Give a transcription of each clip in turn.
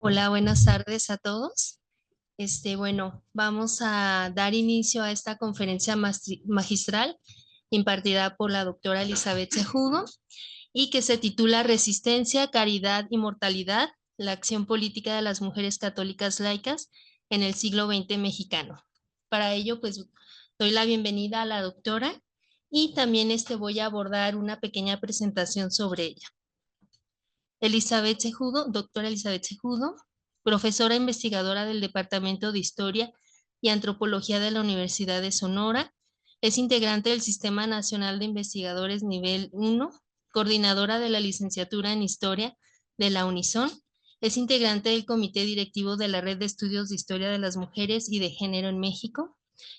Hola, buenas tardes a todos. Bueno, vamos a dar inicio a esta conferencia magistral impartida por la doctora Elizabeth Cejudo y que se titula Resistencia, Caridad y Mortalidad, la acción política de las mujeres católicas laicas en el siglo XX mexicano. Para ello, pues, doy la bienvenida a la doctora y también voy a abordar una pequeña presentación sobre ella. Elizabeth Cejudo, doctora Elizabeth Cejudo, profesora investigadora del Departamento de Historia y Antropología de la Universidad de Sonora, es integrante del Sistema Nacional de Investigadores Nivel 1, coordinadora de la licenciatura en Historia de la Unison, es integrante del Comité Directivo de la Red de Estudios de Historia de las Mujeres y de Género en México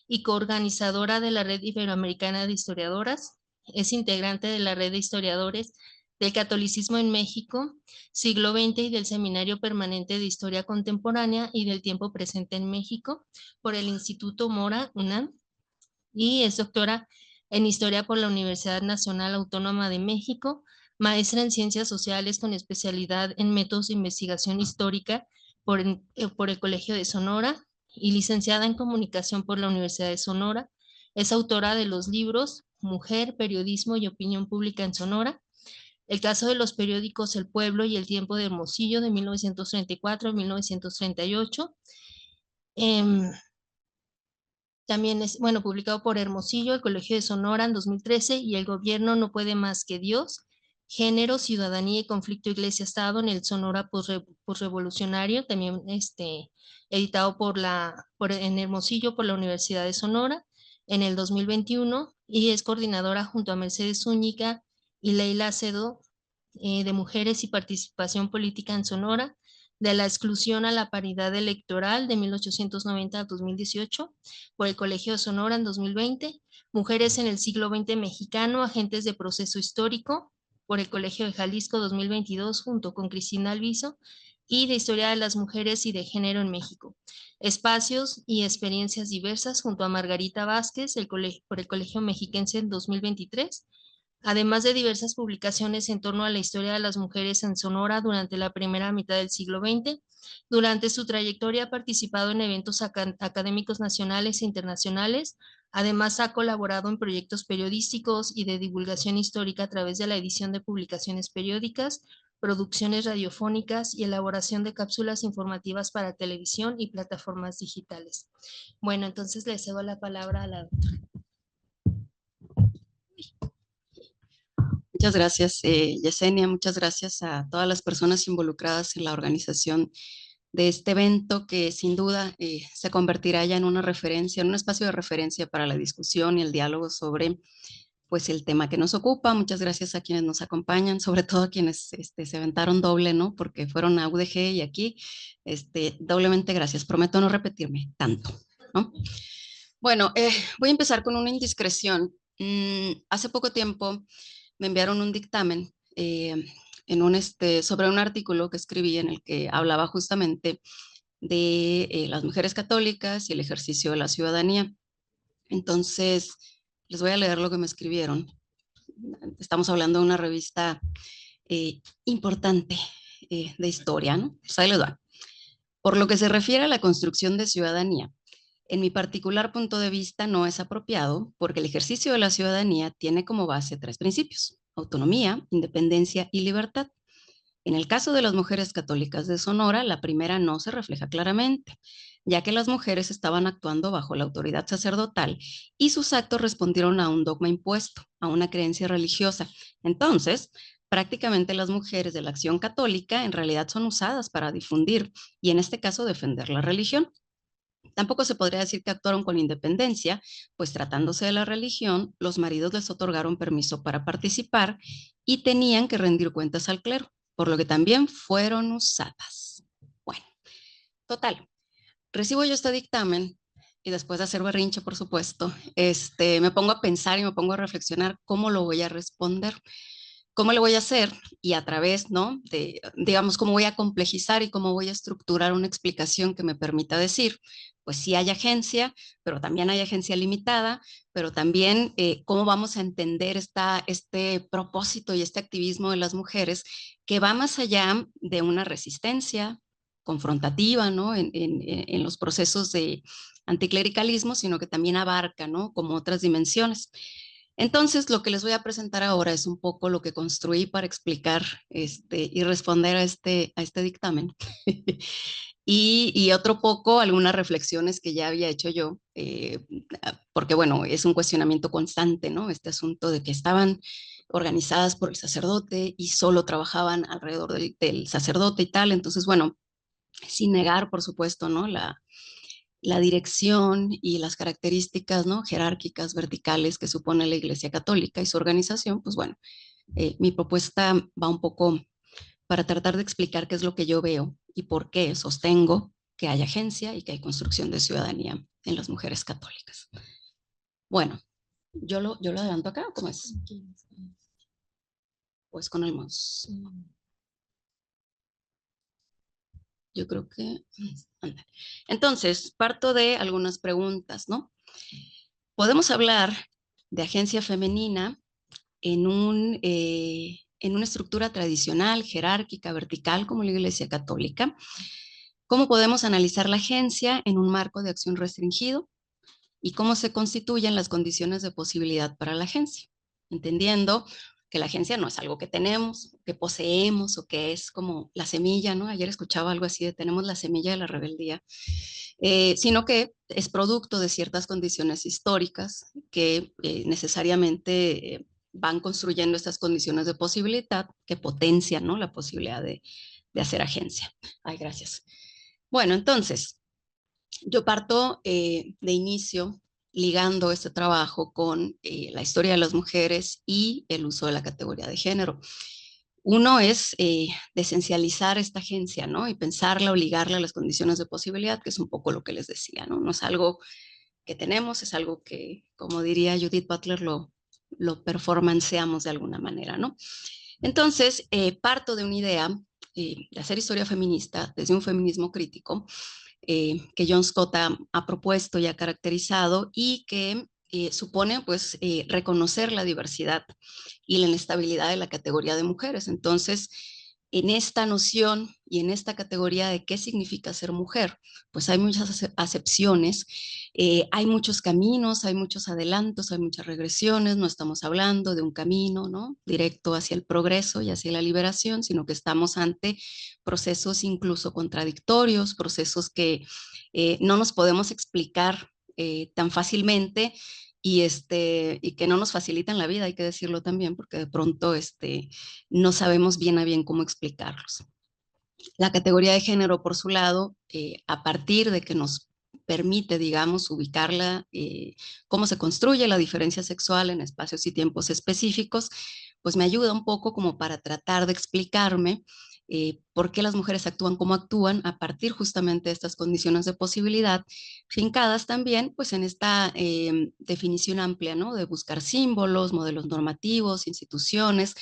y coorganizadora de la Red Iberoamericana de Historiadoras, es integrante de la Red de Historiadores del Catolicismo en México, siglo XX y del Seminario Permanente de Historia Contemporánea y del Tiempo Presente en México por el Instituto Mora, UNAM, y es doctora en Historia por la Universidad Nacional Autónoma de México, maestra en Ciencias Sociales con especialidad en Métodos de Investigación Histórica por el Colegio de Sonora y licenciada en Comunicación por la Universidad de Sonora. Es autora de los libros Mujer, Periodismo y Opinión Pública en Sonora, el caso de los periódicos El Pueblo y El Tiempo de Hermosillo de 1934-1938. Eh, También es, bueno, publicado por Hermosillo, el Colegio de Sonora en 2013 y El Gobierno no puede más que Dios, Género, Ciudadanía y Conflicto Iglesia-Estado en el Sonora Postrevolucionario, también editado en Hermosillo por la Universidad de Sonora en el 2021 y es coordinadora junto a Mercedes Zúñiga y Leila Acedo de Mujeres y Participación Política en Sonora, de la exclusión a la paridad electoral de 1890 a 2018 por el Colegio de Sonora en 2020, Mujeres en el siglo XX mexicano, agentes de proceso histórico por el Colegio de Jalisco 2022 junto con Cristina Alviso y de Historia de las Mujeres y de Género en México. Espacios y experiencias diversas junto a Margarita Vázquez por el Colegio Mexiquense en 2023, además de diversas publicaciones en torno a la historia de las mujeres en Sonora durante la primera mitad del siglo XX. Durante su trayectoria ha participado en eventos académicos nacionales e internacionales. Además, ha colaborado en proyectos periodísticos y de divulgación histórica a través de la edición de publicaciones periódicas, producciones radiofónicas y elaboración de cápsulas informativas para televisión y plataformas digitales. Bueno, entonces le cedo la palabra a la... Muchas gracias, Yesenia. Muchas gracias a todas las personas involucradas en la organización de este evento que sin duda se convertirá ya en una referencia, en un espacio de referencia para la discusión y el diálogo sobre pues el tema que nos ocupa. Muchas gracias a quienes nos acompañan, sobre todo a quienes se aventaron doble, ¿no? Porque fueron a UDG y aquí, doblemente gracias. Prometo no repetirme tanto, ¿no? Bueno, voy a empezar con una indiscreción. Hace poco tiempo me enviaron un dictamen sobre un artículo que escribí en el que hablaba justamente de las mujeres católicas y el ejercicio de la ciudadanía. Entonces, les voy a leer lo que me escribieron. Estamos hablando de una revista importante de historia, ¿no? Pues ahí les va. Por lo que se refiere a la construcción de ciudadanía, en mi particular punto de vista no es apropiado porque el ejercicio de la ciudadanía tiene como base tres principios: autonomía, independencia y libertad. En el caso de las mujeres católicas de Sonora, la primera no se refleja claramente, ya que las mujeres estaban actuando bajo la autoridad sacerdotal y sus actos respondieron a un dogma impuesto, a una creencia religiosa. Entonces, prácticamente las mujeres de la acción católica en realidad son usadas para difundir y en este caso defender la religión. Tampoco se podría decir que actuaron con independencia, pues tratándose de la religión, los maridos les otorgaron permiso para participar y tenían que rendir cuentas al clero, por lo que también fueron usadas. Bueno, total, recibo yo este dictamen y después de hacer berrinche, por supuesto, me pongo a pensar y me pongo a reflexionar cómo lo voy a responder, cómo le voy a hacer y a través, ¿no? De, digamos, cómo voy a complejizar y cómo voy a estructurar una explicación que me permita decir, pues sí hay agencia, pero también hay agencia limitada, pero también cómo vamos a entender este propósito y este activismo de las mujeres que va más allá de una resistencia, confrontativa, ¿no? En los procesos de anticlericalismo, sino que también abarca, ¿no? Como otras dimensiones. Entonces, lo que les voy a presentar ahora es un poco lo que construí para explicar y responder a este dictamen. Y otro poco algunas reflexiones que ya había hecho yo, porque bueno, es un cuestionamiento constante, ¿no? Este asunto de que estaban organizadas por el sacerdote y solo trabajaban alrededor del sacerdote y tal. Entonces, bueno, sin negar, por supuesto, ¿no? La dirección y las características, ¿no? Jerárquicas, verticales que supone la Iglesia Católica y su organización, pues bueno, mi propuesta va un poco para tratar de explicar qué es lo que yo veo y por qué sostengo que hay agencia y que hay construcción de ciudadanía en las mujeres católicas. Bueno, yo lo adelanto acá, ¿cómo es? Pues con el mouse. Yo creo que... Entonces, parto de algunas preguntas, ¿no? Podemos hablar de agencia femenina en una estructura tradicional, jerárquica, vertical, como la Iglesia Católica. ¿Cómo podemos analizar la agencia en un marco de acción restringido? ¿Y cómo se constituyen las condiciones de posibilidad para la agencia? Entendiendo que la agencia no es algo que tenemos, que poseemos o que es como la semilla, ¿no? Ayer escuchaba algo así de tenemos la semilla de la rebeldía, sino que es producto de ciertas condiciones históricas que necesariamente van construyendo estas condiciones de posibilidad que potencian, ¿no? La posibilidad de hacer agencia. Ay, gracias. Bueno, entonces, yo parto de inicio ligando este trabajo con la historia de las mujeres y el uso de la categoría de género. Uno es de esencializar esta agencia, ¿no? Y pensarla o ligarla a las condiciones de posibilidad, que es un poco lo que les decía, ¿no? No es algo que tenemos, es algo que, como diría Judith Butler, lo performanceamos de alguna manera, ¿no? Entonces, parto de una idea de hacer historia feminista desde un feminismo crítico, que John Scott ha propuesto y ha caracterizado y que supone pues reconocer la diversidad y la inestabilidad de la categoría de mujeres. Entonces, en esta noción y en esta categoría de qué significa ser mujer, pues hay muchas acepciones, hay muchos caminos, hay muchos adelantos, hay muchas regresiones, no estamos hablando de un camino, ¿no? Directo hacia el progreso y hacia la liberación, sino que estamos ante procesos incluso contradictorios, procesos que no nos podemos explicar tan fácilmente y que no nos facilitan la vida, hay que decirlo también, porque de pronto no sabemos bien a bien cómo explicarlos. La categoría de género, por su lado, a partir de que nos permite, digamos, ubicarla, cómo se construye la diferencia sexual en espacios y tiempos específicos, pues me ayuda un poco como para tratar de explicarme por qué las mujeres actúan como actúan a partir justamente de estas condiciones de posibilidad, fincadas también pues en esta definición amplia, ¿no? De buscar símbolos, modelos normativos, instituciones,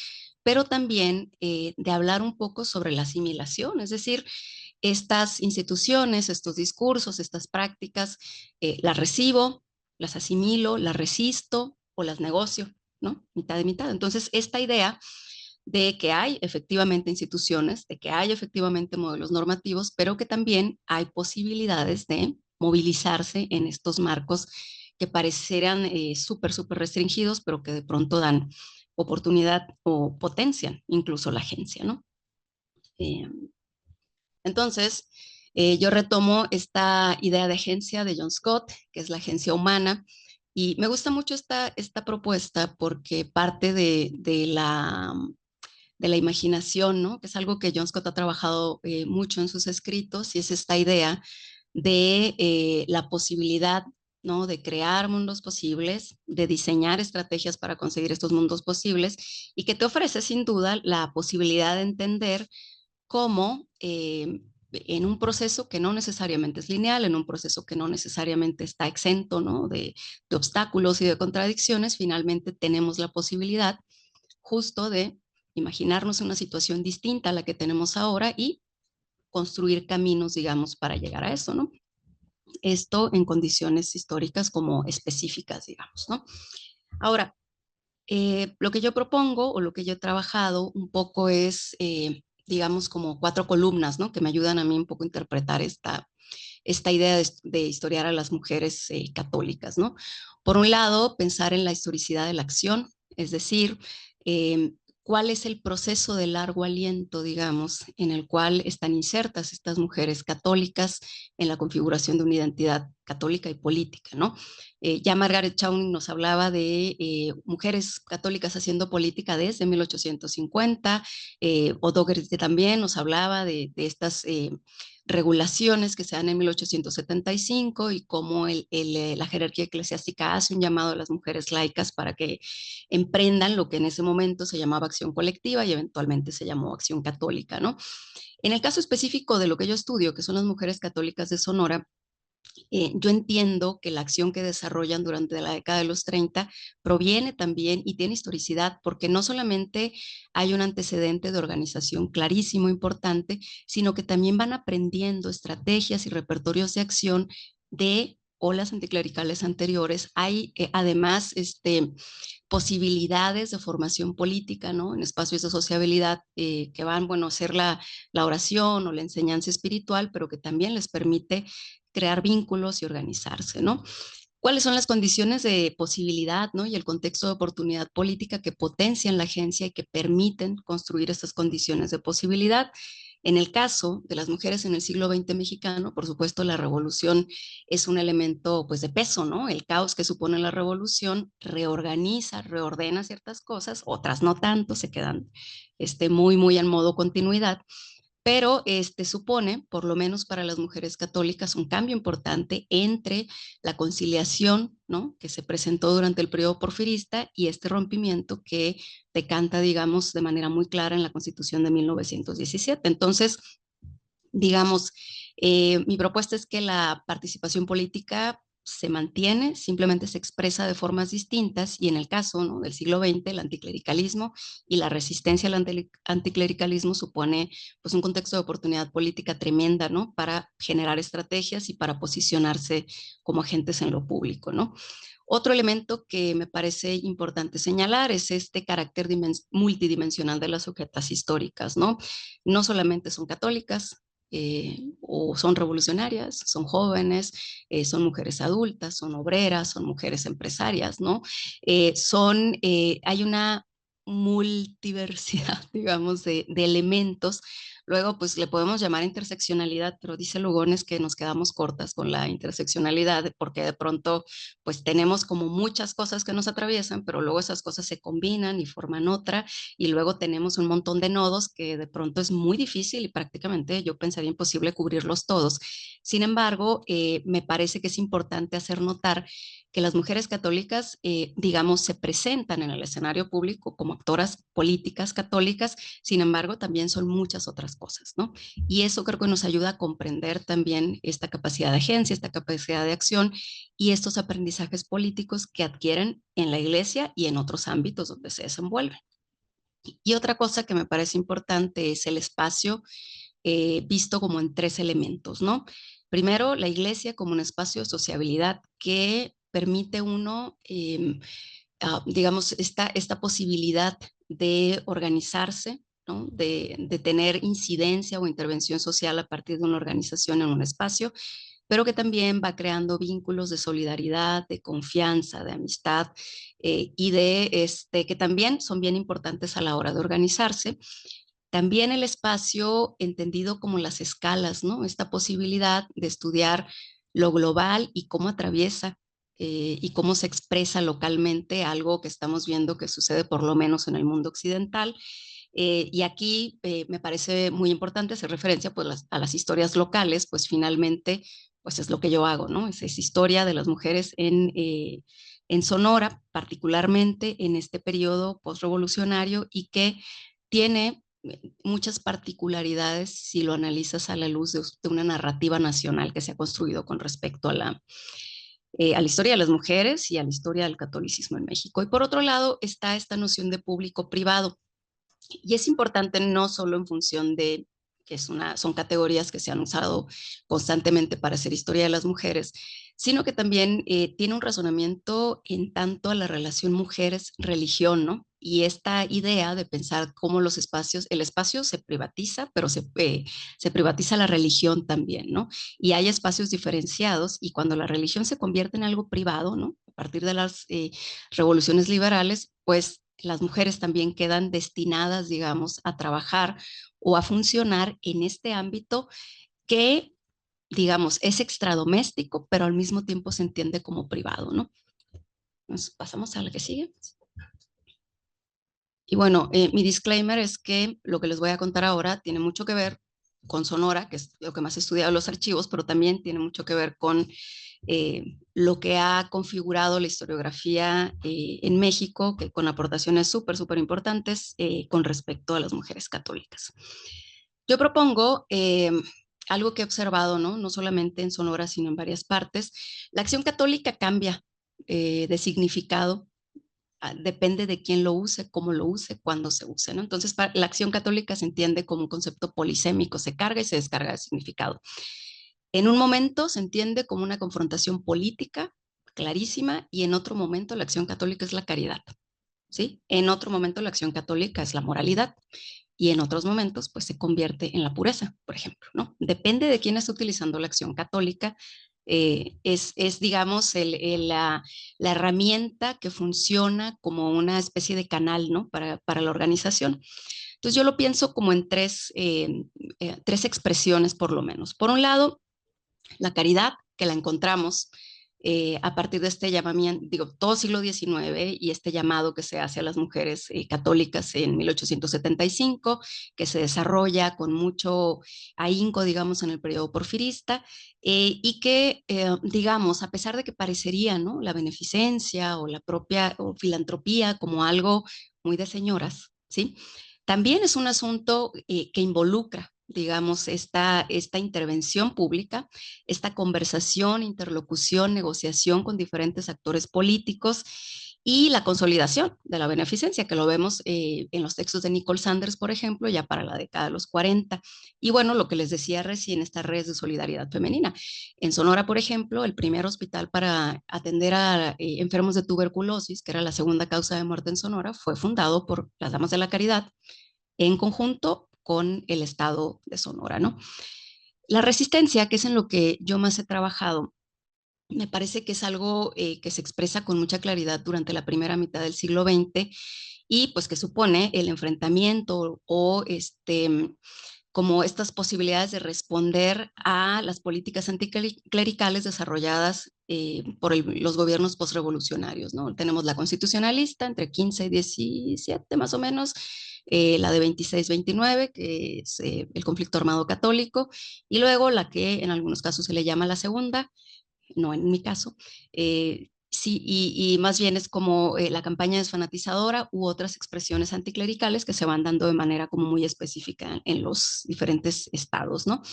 pero también de hablar un poco sobre la asimilación, es decir, estas instituciones, estos discursos, estas prácticas, las recibo, las asimilo, las resisto o las negocio, ¿no? Mitad de mitad. Entonces, esta idea de que hay efectivamente instituciones, de que hay efectivamente modelos normativos, pero que también hay posibilidades de movilizarse en estos marcos que parecieran súper, súper restringidos, pero que de pronto dan oportunidad o potencian incluso la agencia, ¿no? Eh, entonces, yo retomo esta idea de agencia de John Scott, que es la agencia humana, y me gusta mucho esta propuesta porque parte de la imaginación, ¿no? Que es algo que John Scott ha trabajado mucho en sus escritos, y es esta idea de la posibilidad, ¿no? De crear mundos posibles, de diseñar estrategias para conseguir estos mundos posibles, y que te ofrece sin duda la posibilidad de entender cómo en un proceso que no necesariamente es lineal, en un proceso que no necesariamente está exento, ¿no? de obstáculos y de contradicciones, finalmente tenemos la posibilidad justo de imaginarnos una situación distinta a la que tenemos ahora y construir caminos, digamos, para llegar a eso, ¿no? Esto en condiciones históricas como específicas, digamos, ¿no? Ahora, lo que yo propongo o lo que yo he trabajado un poco es digamos, como 4 columnas, ¿no? Que me ayudan a mí un poco a interpretar esta idea de historiar a las mujeres católicas, ¿no? Por un lado, pensar en la historicidad de la acción, es decir, eh, cuál es el proceso de largo aliento, digamos, en el cual están insertas estas mujeres católicas en la configuración de una identidad católica y política, ¿no? Ya Margaret Chatwin nos hablaba de mujeres católicas haciendo política desde 1850, O'Doherty también nos hablaba de estas regulaciones que se dan en 1875 y cómo la jerarquía eclesiástica hace un llamado a las mujeres laicas para que emprendan lo que en ese momento se llamaba acción colectiva y eventualmente se llamó acción católica, ¿no? En el caso específico de lo que yo estudio, que son las mujeres católicas de Sonora, yo entiendo que la acción que desarrollan durante la década de los 30 proviene también y tiene historicidad, porque no solamente hay un antecedente de organización clarísimo, importante, sino que también van aprendiendo estrategias y repertorios de acción de olas anticlericales anteriores. Hay además posibilidades de formación política, ¿no? En espacios de sociabilidad que van, bueno, a ser la oración o la enseñanza espiritual, pero que también les permite crear vínculos y organizarse, ¿no? ¿Cuáles son las condiciones de posibilidad, ¿no? Y el contexto de oportunidad política que potencian la agencia y que permiten construir estas condiciones de posibilidad? En el caso de las mujeres en el siglo XX mexicano, por supuesto, la revolución es un elemento pues, de peso, ¿no? El caos que supone la revolución reorganiza, reordena ciertas cosas, otras no tanto, se quedan muy en modo continuidad, pero supone, por lo menos para las mujeres católicas, un cambio importante entre la conciliación, ¿no? Que se presentó durante el periodo porfirista y este rompimiento que decanta, digamos, de manera muy clara en la Constitución de 1917. Entonces, digamos, mi propuesta es que la participación política se mantiene, simplemente se expresa de formas distintas y en el caso, ¿no? Del siglo XX, el anticlericalismo y la resistencia al anticlericalismo supone pues, un contexto de oportunidad política tremenda, ¿no? Para generar estrategias y para posicionarse como agentes en lo público, ¿no? Otro elemento que me parece importante señalar es este carácter multidimensional de las sujetas históricas, ¿no? No solamente son católicas, o son revolucionarias, son jóvenes, son mujeres adultas, son obreras, son mujeres empresarias, ¿no? Hay una multiversidad, digamos, de elementos. Luego, pues le podemos llamar interseccionalidad, pero dice Lugones que nos quedamos cortas con la interseccionalidad porque de pronto, pues tenemos como muchas cosas que nos atraviesan, pero luego esas cosas se combinan y forman otra y luego tenemos un montón de nodos que de pronto es muy difícil y prácticamente yo pensaría imposible cubrirlos todos. Sin embargo, me parece que es importante hacer notar que las mujeres católicas, digamos, se presentan en el escenario público como actoras políticas católicas, sin embargo, también son muchas otras cosas, ¿no? Y eso creo que nos ayuda a comprender también esta capacidad de agencia, esta capacidad de acción y estos aprendizajes políticos que adquieren en la iglesia y en otros ámbitos donde se desenvuelven. Y otra cosa que me parece importante es el espacio visto como en 3 elementos, ¿no? Primero, la iglesia como un espacio de sociabilidad que permite uno, digamos, esta posibilidad de organizarse, ¿no? De tener incidencia o intervención social a partir de una organización en un espacio, pero que también va creando vínculos de solidaridad, de confianza, de amistad y que también son bien importantes a la hora de organizarse. También el espacio entendido como las escalas, ¿no? Esta posibilidad de estudiar lo global y cómo atraviesa y cómo se expresa localmente algo que estamos viendo que sucede por lo menos en el mundo occidental. Y aquí me parece muy importante hacer referencia pues, a las historias locales, pues finalmente pues es lo que yo hago, ¿no? Es historia de las mujeres en Sonora, particularmente en este periodo postrevolucionario y que tiene muchas particularidades si lo analizas a la luz de una narrativa nacional que se ha construido con respecto a la historia de las mujeres y a la historia del catolicismo en México. Y por otro lado está esta noción de público-privado. Y es importante no solo en función de que son categorías que se han usado constantemente para hacer historia de las mujeres, sino que también tiene un razonamiento en tanto a la relación mujeres-religión, ¿no? y esta idea de pensar cómo los espacios, el espacio se privatiza, pero se privatiza la religión también, ¿no? Y hay espacios diferenciados y cuando la religión se convierte en algo privado, ¿no? A partir de las revoluciones liberales, pues las mujeres también quedan destinadas, digamos, a trabajar o a funcionar en este ámbito que, digamos, es extradoméstico, pero al mismo tiempo se entiende como privado, ¿no? Nos pasamos a la que sigue. Y bueno, mi disclaimer es que lo que les voy a contar ahora tiene mucho que ver con Sonora, que es lo que más he estudiado en los archivos, pero también tiene mucho que ver con lo que ha configurado la historiografía en México, que con aportaciones súper importantes con respecto a las mujeres católicas. Yo propongo algo que he observado, ¿no? No solamente en Sonora, sino en varias partes. La acción católica cambia de significado, depende de quién lo use, cómo lo use, cuándo se use, ¿no? Entonces, la acción católica se entiende como un concepto polisémico, se carga y se descarga de significado. En un momento se entiende como una confrontación política clarísima y en otro momento la acción católica es la caridad, ¿sí? En otro momento la acción católica es la moralidad y en otros momentos pues se convierte en la pureza, por ejemplo, ¿no? Depende de quién está utilizando la acción católica, digamos, la herramienta que funciona como una especie de canal, ¿no? Para la organización. Entonces yo lo pienso como en tres expresiones por lo menos. Por un lado, la caridad, que la encontramos a partir de este llamamiento, digo, todo siglo XIX y este llamado que se hace a las mujeres católicas en 1875, que se desarrolla con mucho ahínco, digamos, en el periodo porfirista, y que, digamos, a pesar de que parecería, ¿no? La beneficencia o la propia o filantropía como algo muy de señoras, ¿sí? También es un asunto que involucra, digamos, esta intervención pública, esta conversación, interlocución, negociación con diferentes actores políticos y la consolidación de la beneficencia, que lo vemos en los textos de Nicole Sanders, por ejemplo, ya para la década de los 40. Y bueno, lo que les decía recién, estas redes de solidaridad femenina. En Sonora, por ejemplo, el primer hospital para atender a enfermos de tuberculosis, que era la segunda causa de muerte en Sonora, fue fundado por las Damas de la Caridad en conjunto con el Estado de Sonora, ¿no? La resistencia, que es en lo que yo más he trabajado, me parece que es algo que se expresa con mucha claridad durante la primera mitad del siglo XX y pues que supone el enfrentamiento o como estas posibilidades de responder a las políticas anticlericales desarrolladas por los gobiernos postrevolucionarios, ¿no? Tenemos la constitucionalista entre 15 y 17 más o menos, la de 26-29, que es el conflicto armado católico, y luego la que en algunos casos se le llama la segunda, no en mi caso, sí, y más bien es como la campaña desfanatizadora u otras expresiones anticlericales que se van dando de manera como muy específica en los diferentes estados, ¿no?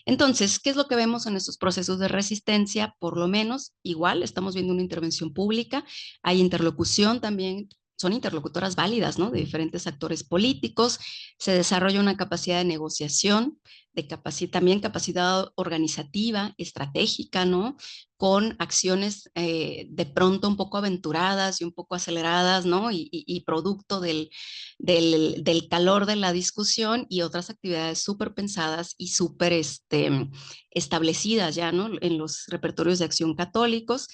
Entonces, ¿qué es lo que vemos en estos procesos de resistencia? Por lo menos, igual, estamos viendo una intervención pública, hay interlocución también, son interlocutoras válidas, ¿no? De diferentes actores políticos, se desarrolla una capacidad de negociación, también capacidad organizativa, estratégica, ¿no? Con acciones de pronto un poco aventuradas y un poco aceleradas, ¿no? Y producto del calor de la discusión y otras actividades súper pensadas y súper establecidas ya, ¿no? En los repertorios de acción católicos.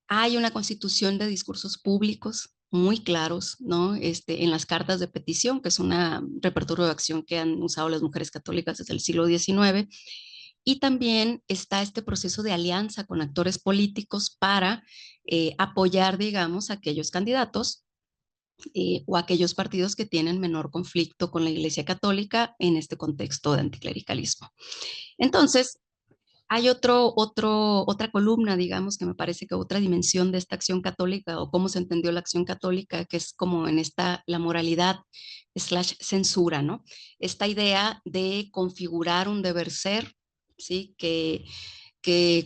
Hay una constitución de discursos públicos muy claros, ¿no? En las cartas de petición, que es un repertorio de acción que han usado las mujeres católicas desde el siglo XIX. Y también está este proceso de alianza con actores políticos para apoyar, digamos, a aquellos candidatos o aquellos partidos que tienen menor conflicto con la Iglesia Católica en este contexto de anticlericalismo. Entonces, hay otra columna, digamos, que me parece que otra dimensión de esta acción católica o cómo se entendió la acción católica, que es como en la moralidad slash censura, ¿no? Esta idea de configurar un deber ser, ¿sí? Que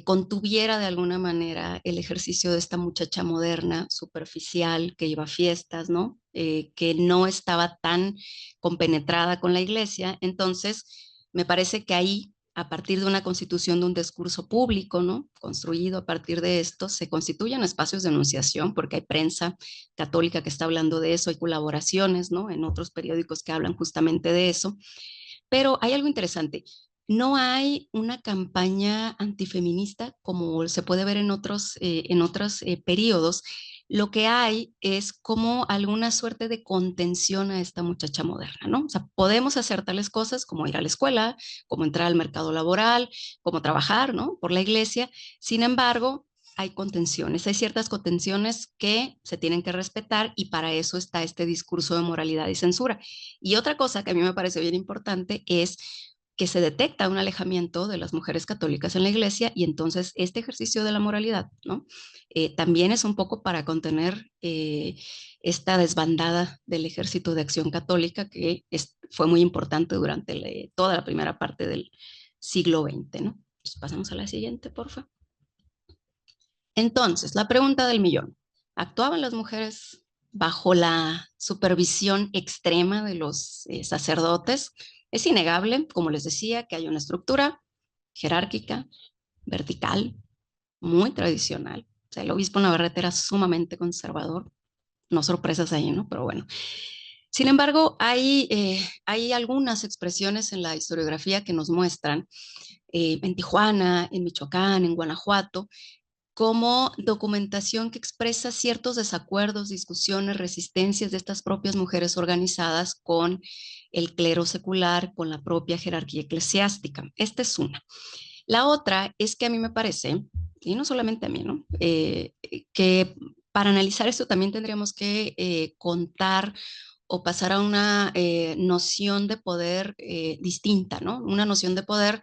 contuviera de alguna manera el ejercicio de esta muchacha moderna, superficial, que iba a fiestas, ¿no? Que no estaba tan compenetrada con la iglesia. Entonces, me parece que ahí a partir de una constitución de un discurso público, ¿no? Construido a partir de esto, se constituyen espacios de enunciación, porque hay prensa católica que está hablando de eso, hay colaboraciones, ¿no? En otros periódicos que hablan justamente de eso. Pero hay algo interesante. No hay una campaña antifeminista como se puede ver en otros periodos. Lo que hay es como alguna suerte de contención a esta muchacha moderna, ¿no? O sea, podemos hacer tales cosas como ir a la escuela, como entrar al mercado laboral, como trabajar, ¿no? Por la iglesia. Sin embargo, hay contenciones, hay ciertas contenciones que se tienen que respetar y para eso está este discurso de moralidad y censura. Y otra cosa que a mí me parece bien importante es que se detecta un alejamiento de las mujeres católicas en la iglesia y entonces este ejercicio de la moralidad, ¿no? También es un poco para contener esta desbandada del Ejército de Acción Católica que fue muy importante durante toda la primera parte del siglo XX, ¿no? Pues pasamos a la siguiente, por favor. Entonces, la pregunta del millón. ¿Actuaban las mujeres bajo la supervisión extrema de los sacerdotes? Es innegable, como les decía, que hay una estructura jerárquica, vertical, muy tradicional. O sea, el obispo Navarrete era sumamente conservador. No sorpresas ahí, ¿no? Pero bueno. Sin embargo, hay algunas expresiones en la historiografía que nos muestran en Tijuana, en Michoacán, en Guanajuato, como documentación que expresa ciertos desacuerdos, discusiones, resistencias de estas propias mujeres organizadas con el clero secular, con la propia jerarquía eclesiástica. Esta es una. La otra es que a mí me parece, y no solamente a mí, ¿no? Que para analizar esto también tendríamos que contar o pasar a una noción de poder distinta, ¿no? Una noción de poder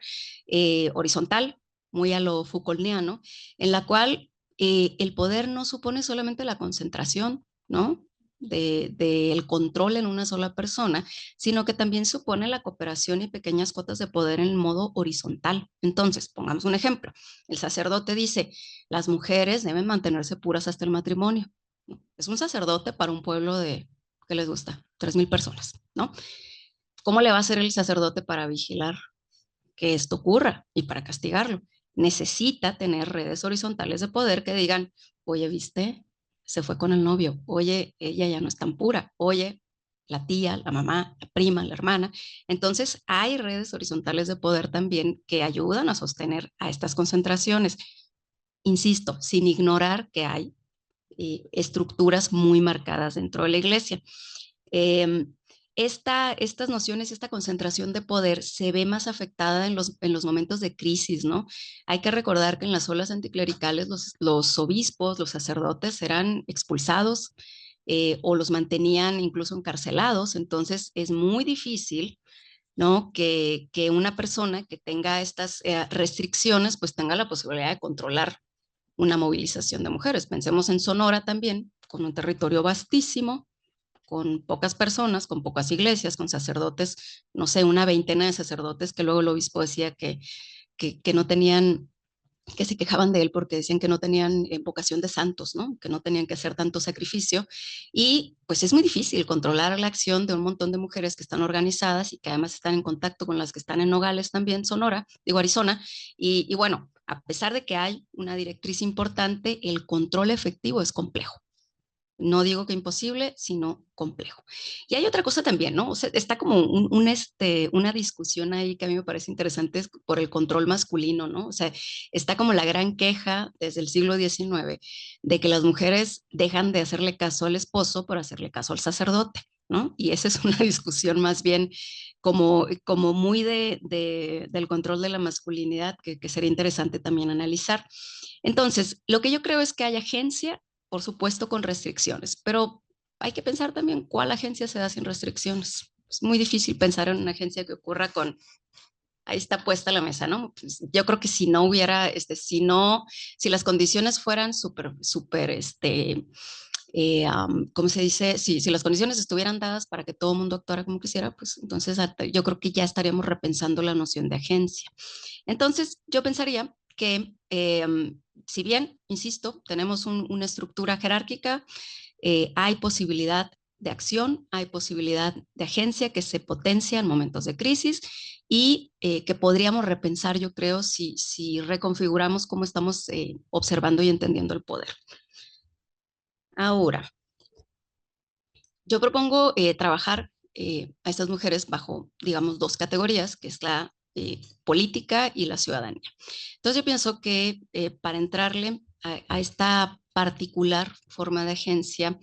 horizontal, muy a lo Foucaultiano, en la cual el poder no supone solamente la concentración, ¿no? El control en una sola persona, sino que también supone la cooperación y pequeñas cuotas de poder en el modo horizontal. Entonces, pongamos un ejemplo. El sacerdote dice, las mujeres deben mantenerse puras hasta el matrimonio. Es un sacerdote para un pueblo de, ¿qué les gusta? 3,000 personas, ¿no? ¿Cómo le va a hacer el sacerdote para vigilar que esto ocurra y para castigarlo? Necesita tener redes horizontales de poder que digan, oye, ¿viste? Se fue con el novio, oye, ella ya no es tan pura, oye, la tía, la mamá, la prima, la hermana. Entonces, hay redes horizontales de poder también que ayudan a sostener a estas concentraciones. Insisto, sin ignorar que hay estructuras muy marcadas dentro de la iglesia. Eh, estas nociones, esta concentración de poder se ve más afectada en los momentos de crisis, ¿no? Hay que recordar que en las olas anticlericales los obispos, los sacerdotes eran expulsados o los mantenían incluso encarcelados, entonces es muy difícil, ¿no? Que una persona que tenga estas restricciones pues tenga la posibilidad de controlar una movilización de mujeres. Pensemos en Sonora también, con un territorio vastísimo, con pocas personas, con pocas iglesias, con sacerdotes, no sé, una veintena de sacerdotes que luego el obispo decía que no tenían, que se quejaban de él porque decían que no tenían vocación de santos, ¿no? Que no tenían que hacer tanto sacrificio. Y pues es muy difícil controlar la acción de un montón de mujeres que están organizadas y que además están en contacto con las que están en Nogales también, Sonora, digo Arizona. Y bueno, a pesar de que hay una directriz importante, el control efectivo es complejo. No digo que imposible, sino complejo. Y hay otra cosa también, ¿no? O sea, está como una discusión ahí que a mí me parece interesante por el control masculino, ¿no? O sea, está como la gran queja desde el siglo XIX de que las mujeres dejan de hacerle caso al esposo por hacerle caso al sacerdote, ¿no? Y esa es una discusión más bien como muy del control de la masculinidad que sería interesante también analizar. Entonces, lo que yo creo es que hay agencia, por supuesto, con restricciones, pero hay que pensar también cuál agencia se da sin restricciones. Es muy difícil pensar en una agencia que ocurra con, ahí está puesta la mesa, ¿no? Pues yo creo que si no hubiera, si las condiciones fueran súper, ¿cómo se dice? Si las condiciones estuvieran dadas para que todo el mundo actuara como quisiera, pues entonces yo creo que ya estaríamos repensando la noción de agencia. Entonces, yo pensaría que si bien, insisto, tenemos una estructura jerárquica, hay posibilidad de acción, hay posibilidad de agencia que se potencia en momentos de crisis y que podríamos repensar, yo creo, si reconfiguramos cómo estamos observando y entendiendo el poder. Ahora, yo propongo trabajar a estas mujeres bajo, digamos, dos categorías, que es la política y la ciudadanía. Entonces yo pienso que para entrarle a esta particular forma de agencia,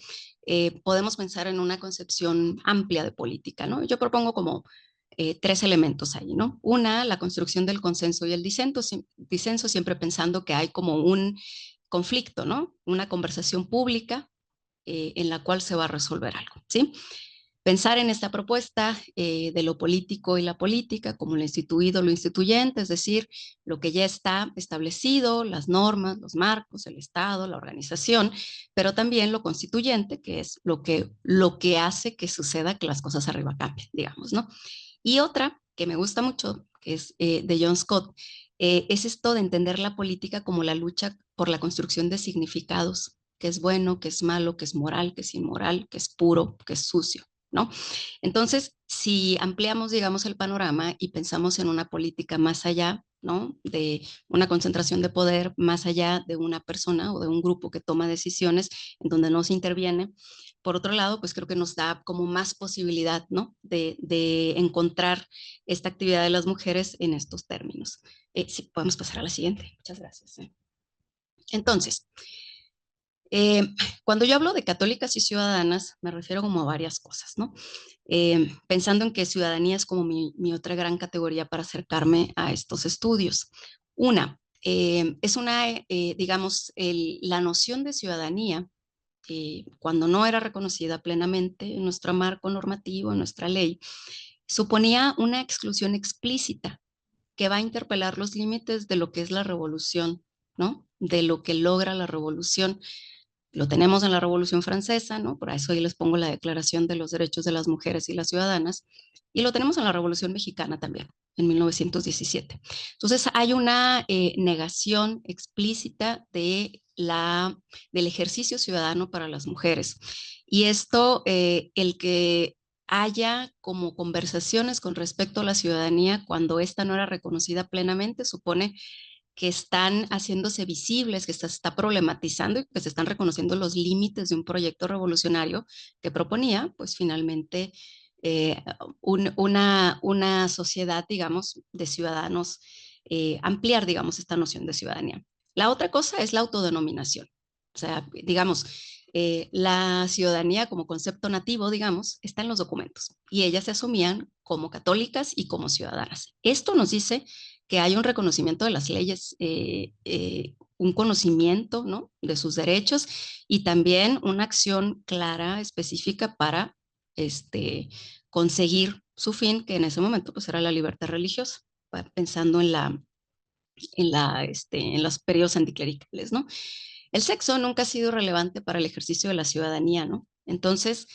podemos pensar en una concepción amplia de política, ¿no? Yo propongo como tres elementos ahí, ¿no? Una, la construcción del consenso y el disenso, siempre pensando que hay como un conflicto, ¿no? Una conversación pública en la cual se va a resolver algo, ¿sí? Pensar en esta propuesta de lo político y la política como lo instituido, lo instituyente, es decir, lo que ya está establecido, las normas, los marcos, el Estado, la organización, pero también lo constituyente, que es lo que hace que suceda que las cosas arriba cambien, digamos, ¿no? Y otra que me gusta mucho, que es de John Scott, es esto de entender la política como la lucha por la construcción de significados, que es bueno, que es malo, que es moral, que es inmoral, que es puro, que es sucio, ¿no? Entonces, si ampliamos, digamos, el panorama y pensamos en una política más allá, ¿no? De una concentración de poder más allá de una persona o de un grupo que toma decisiones en donde no se interviene. Por otro lado, pues creo que nos da como más posibilidad, ¿no? De encontrar esta actividad de las mujeres en estos términos. Sí, podemos pasar a la siguiente. Muchas gracias. Entonces, eh, cuando yo hablo de católicas y ciudadanas, me refiero como a varias cosas, ¿no? Pensando en que ciudadanía es como mi otra gran categoría para acercarme a estos estudios. Una, es una, digamos, la noción de ciudadanía, cuando no era reconocida plenamente en nuestro marco normativo, en nuestra ley, suponía una exclusión explícita que va a interpelar los límites de lo que es la revolución, ¿no? De lo que logra la revolución. Lo tenemos en la Revolución Francesa, ¿no? Por eso ahí les pongo la Declaración de los Derechos de las Mujeres y las Ciudadanas, y lo tenemos en la Revolución Mexicana también, en 1917. Entonces hay una negación explícita del ejercicio ciudadano para las mujeres. Y esto, el que haya como conversaciones con respecto a la ciudadanía cuando esta no era reconocida plenamente, supone que están haciéndose visibles, que se está problematizando y que se están reconociendo los límites de un proyecto revolucionario que proponía, pues finalmente, eh, una sociedad, digamos, de ciudadanos, ampliar, digamos, esta noción de ciudadanía. La otra cosa es la autodenominación. O sea, digamos, la ciudadanía como concepto nativo, digamos, está en los documentos y ellas se asumían como católicas y como ciudadanas. Esto nos dice que hay un reconocimiento de las leyes, un conocimiento, ¿no? De sus derechos y también una acción clara, específica para conseguir su fin, que en ese momento pues era la libertad religiosa, pensando en los periodos anticlericales, ¿no? El sexo nunca ha sido relevante para el ejercicio de la ciudadanía, ¿no? Entonces,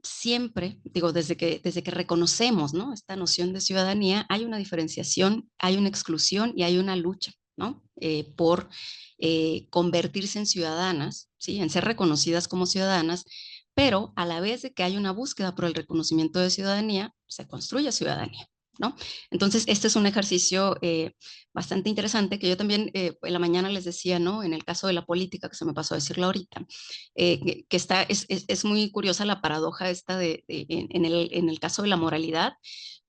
siempre, digo, desde que reconocemos, ¿no? Esta noción de ciudadanía, hay una diferenciación, hay una exclusión y hay una lucha, ¿no? Por convertirse en ciudadanas, ¿sí? En ser reconocidas como ciudadanas, pero a la vez de que hay una búsqueda por el reconocimiento de ciudadanía, se construye ciudadanía, ¿no? Entonces, este es un ejercicio bastante interesante que yo también en la mañana les decía, ¿no? En el caso de la política, que se me pasó a decirlo ahorita, es muy curiosa la paradoja esta en el caso de la moralidad,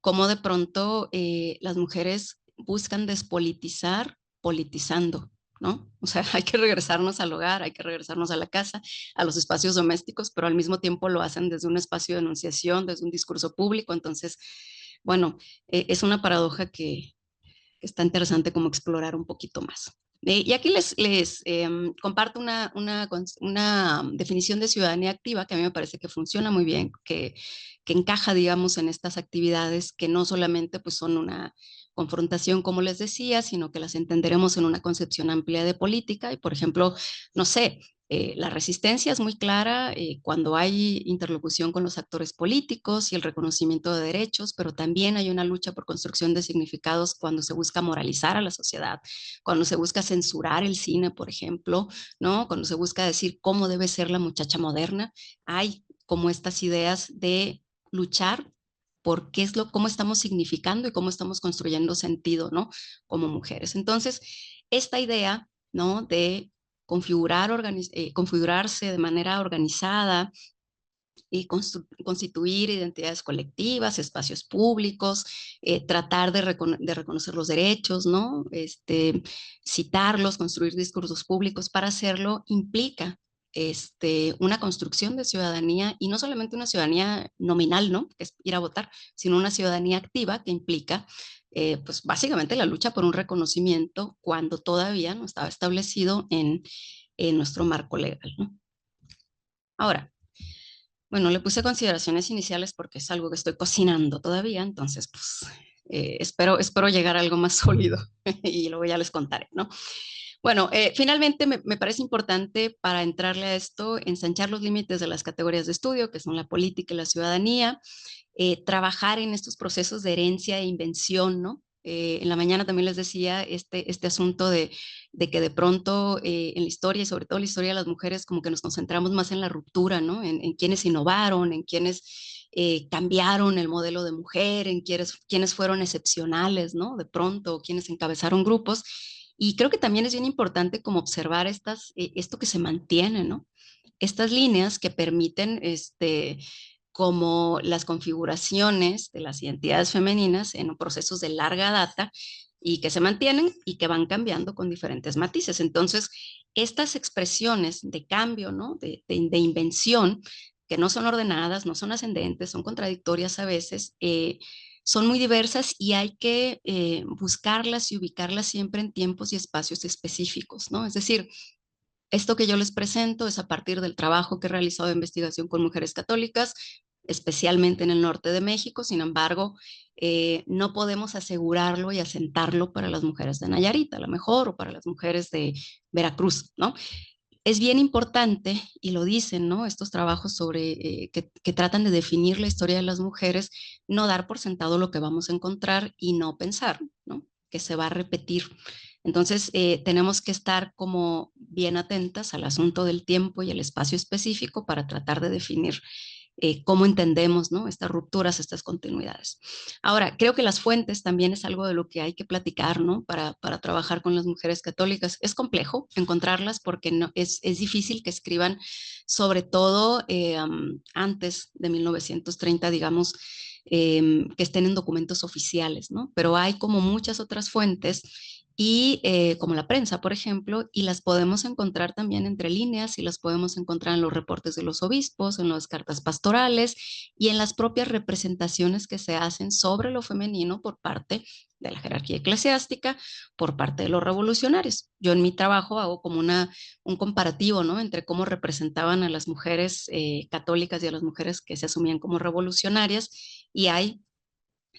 cómo de pronto las mujeres buscan despolitizar politizando, ¿no? O sea, hay que regresarnos al hogar, hay que regresarnos a la casa, a los espacios domésticos, pero al mismo tiempo lo hacen desde un espacio de enunciación, desde un discurso público. Entonces, bueno, es una paradoja que está interesante como explorar un poquito más. Y aquí les comparto una definición de ciudadanía activa que a mí me parece que funciona muy bien, que encaja, digamos, en estas actividades que no solamente pues, son una confrontación, como les decía, sino que las entenderemos en una concepción amplia de política. Y, por ejemplo, no sé, la resistencia es muy clara cuando hay interlocución con los actores políticos y el reconocimiento de derechos, pero también hay una lucha por construcción de significados cuando se busca moralizar a la sociedad, cuando se busca censurar el cine, por ejemplo, ¿no? Cuando se busca decir cómo debe ser la muchacha moderna. Hay como estas ideas de luchar por qué es cómo estamos significando y cómo estamos construyendo sentido, ¿no? Como mujeres. Entonces, esta idea, ¿no? De configurarse de manera organizada y constituir identidades colectivas, espacios públicos, tratar de reconocer los derechos, ¿no? Citarlos, construir discursos públicos. Para hacerlo implica una construcción de ciudadanía, y no solamente una ciudadanía nominal, ¿no? Que es ir a votar, sino una ciudadanía activa que implica, pues básicamente la lucha por un reconocimiento cuando todavía no estaba establecido en nuestro marco legal, ¿no? Ahora, bueno, le puse consideraciones iniciales porque es algo que estoy cocinando todavía, entonces pues espero llegar a algo más sólido y luego ya les contaré, ¿no? Bueno, finalmente me parece importante para entrarle a esto ensanchar los límites de las categorías de estudio, que son la política y la ciudadanía, trabajar en estos procesos de herencia e invención, ¿no? En la mañana también les decía este asunto de que de pronto en la historia, y sobre todo en la historia de las mujeres, como que nos concentramos más en la ruptura, ¿no? En quienes innovaron, en quienes cambiaron el modelo de mujer, en quienes fueron excepcionales, ¿no? De pronto, quienes encabezaron grupos. Y creo que también es bien importante como observar esto que se mantiene, ¿no? Estas líneas que permiten como las configuraciones de las identidades femeninas en procesos de larga data y que se mantienen y que van cambiando con diferentes matices. Entonces, estas expresiones de cambio, ¿no? de invención, que no son ordenadas, no son ascendentes, son contradictorias a veces, son muy diversas y hay que buscarlas y ubicarlas siempre en tiempos y espacios específicos, ¿no? Es decir, esto que yo les presento es a partir del trabajo que he realizado de investigación con mujeres católicas, especialmente en el norte de México. Sin embargo, no podemos asegurarlo y asentarlo para las mujeres de Nayarit, a lo mejor, o para las mujeres de Veracruz, ¿no? Es bien importante, y lo dicen, ¿no? Estos trabajos que tratan de definir la historia de las mujeres, no dar por sentado lo que vamos a encontrar y no pensar, ¿no? Que se va a repetir. Entonces, tenemos que estar como bien atentas al asunto del tiempo y el espacio específico para tratar de definir cómo entendemos, ¿no? Estas rupturas, estas continuidades. Ahora, creo que las fuentes también es algo de lo que hay que platicar, ¿no? Para trabajar con las mujeres católicas. Es complejo encontrarlas porque no, es difícil que escriban, sobre todo antes de 1930, digamos, que estén en documentos oficiales, ¿no? Pero hay como muchas otras fuentes y como la prensa, por ejemplo, y las podemos encontrar también entre líneas y las podemos encontrar en los reportes de los obispos, en las cartas pastorales y en las propias representaciones que se hacen sobre lo femenino por parte de la jerarquía eclesiástica, por parte de los revolucionarios. Yo en mi trabajo hago como un comparativo, ¿no? Entre cómo representaban a las mujeres católicas y a las mujeres que se asumían como revolucionarias, y hay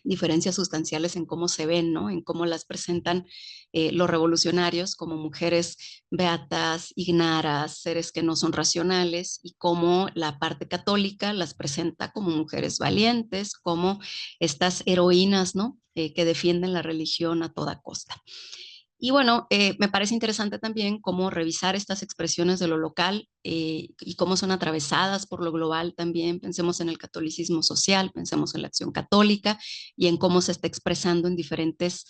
diferencias sustanciales en cómo se ven, ¿no? En cómo las presentan los revolucionarios como mujeres beatas, ignaras, seres que no son racionales, y cómo la parte católica las presenta como mujeres valientes, como estas heroínas, ¿no? Que defienden la religión a toda costa. Y bueno, me parece interesante también cómo revisar estas expresiones de lo local y cómo son atravesadas por lo global también. Pensemos en el catolicismo social, pensemos en la acción católica y en cómo se está expresando en diferentes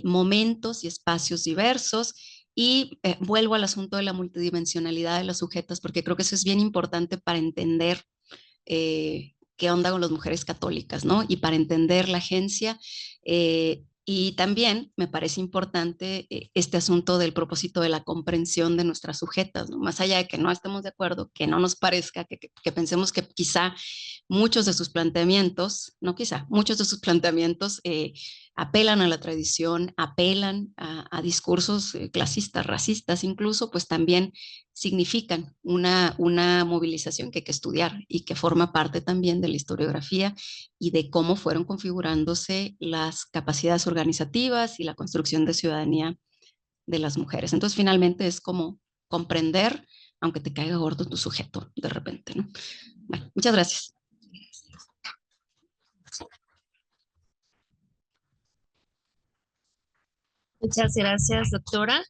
momentos y espacios diversos. Y vuelvo al asunto de la multidimensionalidad de las sujetas, porque creo que eso es bien importante para entender qué onda con las mujeres católicas, ¿no? Y para entender la agencia. Y también me parece importante este asunto del propósito de la comprensión de nuestras sujetas, ¿no? Más allá de que no estemos de acuerdo, que no nos parezca, que pensemos que quizá muchos de sus planteamientos, no quizá, muchos de sus planteamientos apelan a la tradición, apelan a discursos clasistas, racistas incluso, pues también significan una movilización que hay que estudiar y que forma parte también de la historiografía y de cómo fueron configurándose las capacidades organizativas y la construcción de ciudadanía de las mujeres. Entonces, finalmente es como comprender, aunque te caiga gordo tu sujeto de repente, ¿no? Bueno, muchas gracias. Muchas gracias, doctora.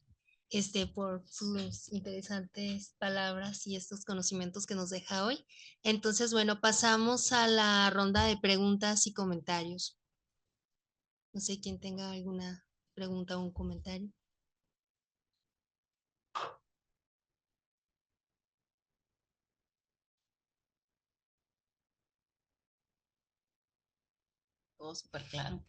por sus interesantes palabras y estos conocimientos que nos deja hoy. Entonces, bueno, pasamos a la ronda de preguntas y comentarios. No sé quién tenga alguna pregunta o un comentario. Todo súper claro.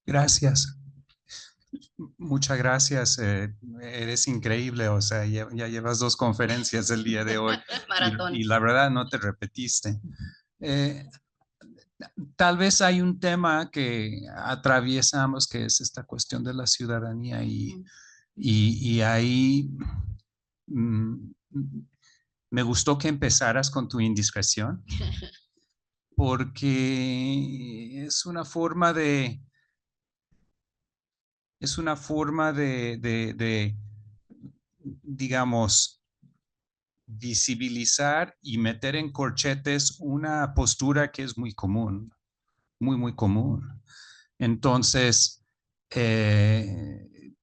Gracias. Muchas gracias. Eres increíble. O sea, ya llevas 2 conferencias el día de hoy Maratón. y la verdad no te repetiste. Tal vez hay un tema que atraviesamos que es esta cuestión de la ciudadanía y ahí me gustó que empezaras con tu indiscreción porque es una forma de digamos, visibilizar y meter en corchetes una postura que es muy común, muy común. Entonces,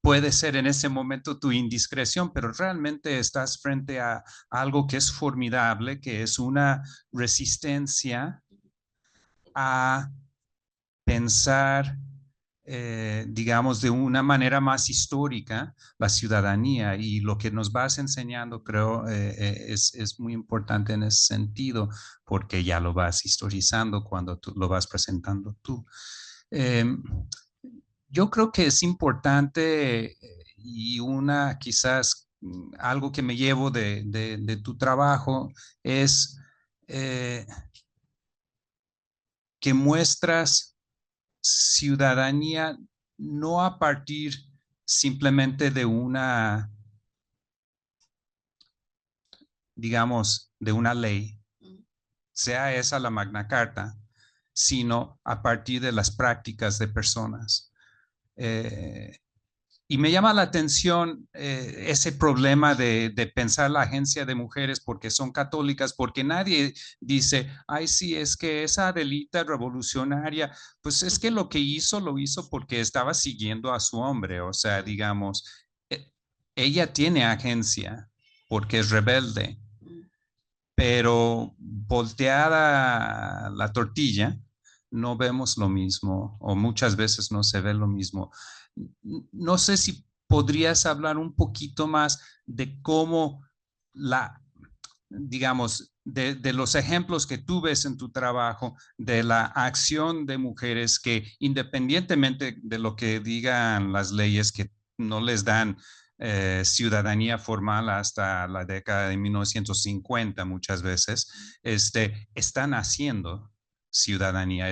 puede ser en ese momento tu indiscreción, pero realmente estás frente a algo que es formidable, que es una resistencia a pensar, digamos, de una manera más histórica la ciudadanía y lo que nos vas enseñando, creo, es muy importante en ese sentido, porque ya lo vas historizando cuando tú lo vas presentando tú. Yo creo que es importante y una quizás algo que me llevo de tu trabajo es que muestras ciudadanía no a partir simplemente de una, digamos, de una ley, sea esa la Magna Carta, sino a partir de las prácticas de personas. Y me llama la atención ese problema de pensar la agencia de mujeres porque son católicas, porque nadie dice, ay, sí, es que esa Adelita revolucionaria, pues es que lo que hizo, lo hizo porque estaba siguiendo a su hombre, o sea, digamos, ella tiene agencia porque es rebelde, pero volteada la tortilla, no vemos lo mismo o muchas veces no se ve lo mismo. No sé si podrías hablar un poquito más de cómo digamos, de los ejemplos que tú ves en tu trabajo, de la acción de mujeres que independientemente de lo que digan las leyes que no les dan ciudadanía formal hasta la década de 1950 muchas veces, están haciendo ciudadanía,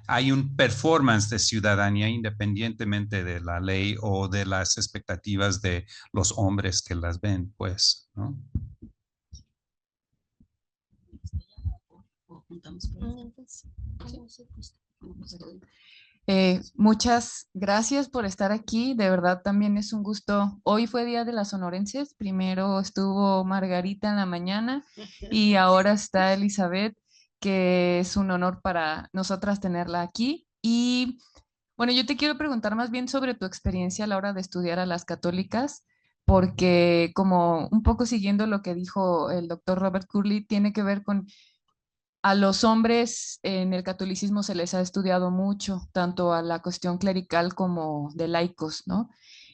hay un performance de ciudadanía independientemente de la ley o de las expectativas de los hombres que las ven, pues, ¿no? Muchas gracias por estar aquí, de verdad también es un gusto. Hoy fue Día de las Sonorenses, primero estuvo Margarita en la mañana y ahora está Elizabeth, que es un honor para nosotras tenerla aquí. Y bueno, yo te quiero preguntar más bien sobre tu experiencia a la hora de estudiar a las católicas, porque como un poco siguiendo lo que dijo el doctor Robert Curley, tiene que ver con a los hombres en el catolicismo se les ha estudiado mucho, tanto a la cuestión clerical como de laicos, ¿no?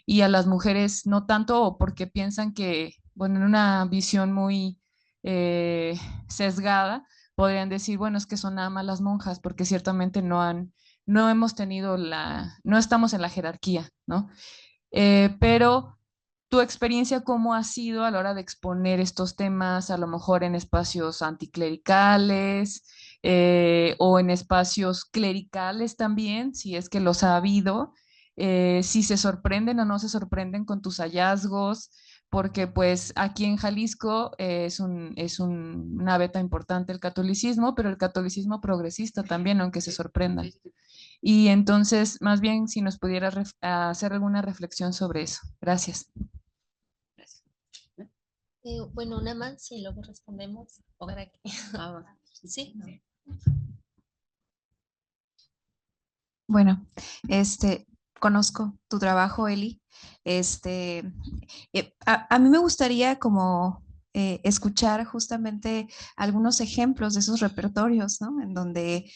Y a las mujeres no tanto porque piensan que, bueno, en una visión muy eh, sesgada, podrían decir, bueno, es que son nada más las monjas, porque ciertamente no hemos tenido no estamos en la jerarquía, ¿no? Pero tu experiencia, ¿cómo ha sido a la hora de exponer estos temas, a lo mejor en espacios anticlericales o en espacios clericales también, si es que los ha habido? Si se sorprenden o no se sorprenden con tus hallazgos, porque pues aquí en Jalisco una beta importante el catolicismo, pero el catolicismo progresista también, aunque se sorprendan. Y entonces, más bien, si nos pudieras hacer alguna reflexión sobre eso. Gracias. Bueno, una más y luego respondemos. ¿Para qué? Sí. Bueno, conozco tu trabajo, Eli. A mí me gustaría como escuchar justamente algunos ejemplos de esos repertorios, ¿no? En donde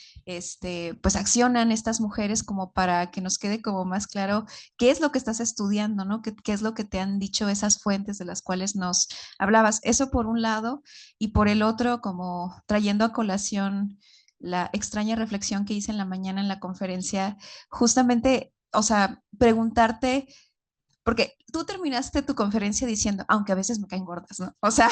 pues accionan estas mujeres como para que nos quede como más claro qué es lo que estás estudiando, ¿no? ¿Qué es lo que te han dicho esas fuentes de las cuales nos hablabas? Eso por un lado, y por el otro, como trayendo a colación la extraña reflexión que hice en la mañana en la conferencia, justamente, o sea, preguntarte, porque tú terminaste tu conferencia diciendo, aunque a veces me caen gordas, ¿no? O sea,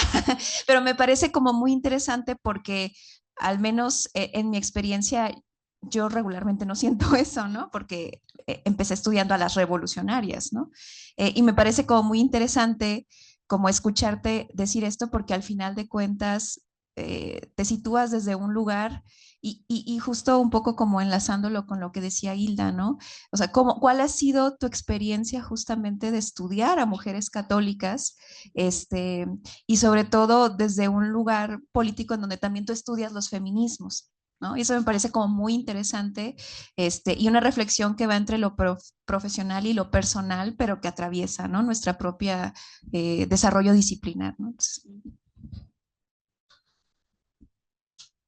pero me parece como muy interesante porque al menos en mi experiencia yo regularmente no siento eso, ¿no? Porque empecé estudiando a las revolucionarias, ¿no? Y me parece como muy interesante como escucharte decir esto porque al final de cuentas te sitúas desde un lugar y justo un poco como enlazándolo con lo que decía Hilda, ¿no? O sea, ¿cuál ha sido tu experiencia justamente de estudiar a mujeres católicas? Y sobre todo desde un lugar político en donde también tú estudias los feminismos, ¿no? Y eso me parece como muy interesante, y una reflexión que va entre lo profesional y lo personal, pero que atraviesa, ¿no? Nuestra propia desarrollo disciplinar, ¿no? Entonces,